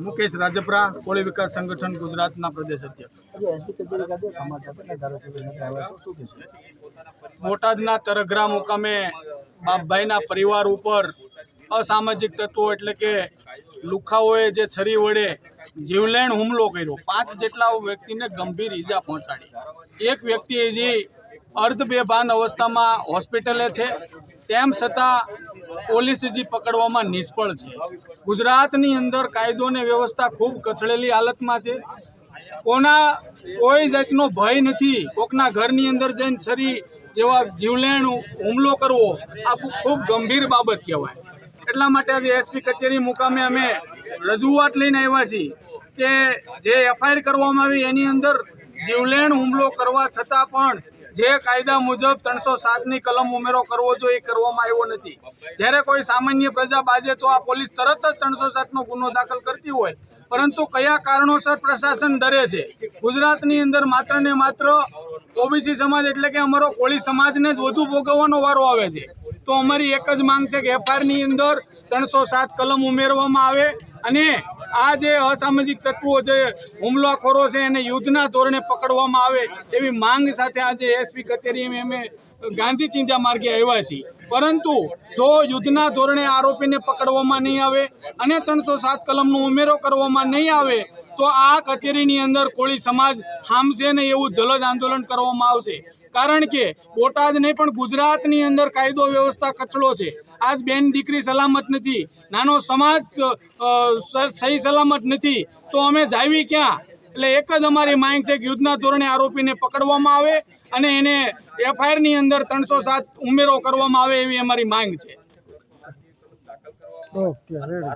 મુકેશ રાજપરા, કોળી વિકાસ સંગઠન ગુજરાતના પ્રદેશ અધ્યક્ષ। બોટાદના તરઘરા મુકામે બાપભાઈના પરિવાર ઉપર અસામાજિક તત્વો એટલે કે લુખાઓએ જે છરી વડે જીવલેણ હુમલો કર્યો। 5 જેટલા વ્યક્તિને ગંભીર ઈજા પહોંચાડી। એક વ્યક્તિ હજી અર્ધ બેભાન અવસ્થામાં હોસ્પિટલે છે, તેમ છતાં પોલીસ હજી પકડવામાં નિષ્ફળ છે। ગુજરાતની અંદર કાયદો અને વ્યવસ્થા ખૂબ કચડેલી હાલતમાં છે। કોઈ જાતનો ભય નથી। કોકના ઘરની અંદર જઈને છરી જેવા જીવલેણ હુમલો કરવો આ ખૂબ ગંભીર બાબત કહેવાય। એટલા માટે આજે એસપી કચેરી મુકામે અમે રજૂઆત લઈને આવ્યા છીએ કે જે એફઆઈઆર કરવામાં આવી એની અંદર જીવલેણ હુમલો કરવા છતાં પણ જે કાયદા મુજબ 307ની કલમ ઉમેરો કરવો જોઈએ એ કરવામાં આવ્યો નથી। જ્યારે કોઈ સામાન્ય પ્રજા બાજે તો આ પોલીસ તરત જ 307નો ગુનો દાખલ કરતી હોય, પરંતુ કયા કારણોસર પ્રશાસન ડરે છે? ગુજરાતની અંદર માત્ર ને માત્ર ઓબીસી સમાજ એટલે કે અમારો કોળી સમાજને જ વધુ ભોગવવાનો વારો આવે છે। તો અમારી એક જ માંગ છે કે એફઆઈઆરની અંદર 307 કલમ ઉમેરવામાં આવે અને આ જે અસામાજિક તત્વો જે હુમલાખોરો છે એને યુદ્ધના ધોરણે પકડવામાં આવે એવી માંગ સાથે આજે એસપી કચેરી અમે ગાંધી ચિંધ્યા માર્ગે આવ્યા છીએ। પરંતુ જો યુદ્ધના ધોરણે આરોપીને પકડવામાં નહીં આવે અને 307 કલમનો ઉમેરો કરવામાં નહીં આવે તો આ કચેરીની અંદર કોળી સમાજ હામશે ને એવું જલદ આંદોલન કરવામાં આવશે। કારણ કે બોટાદ નહીં પણ ગુજરાતની અંદર કાયદો વ્યવસ્થા કચડો છે। આજ બેન દીકરી સલામત નથી, નાનો સમાજ સહી સલામત નથી, તો અમે જાવી ક્યાં? એટલે એક જ અમારી માંગ છે કે યુદ્ધના ધોરણે આરોપીને પકડવામાં આવે અને એને એફઆઈઆરની અંદર 307 ઉમેરો કરવામાં આવે એવી અમારી માંગ છે।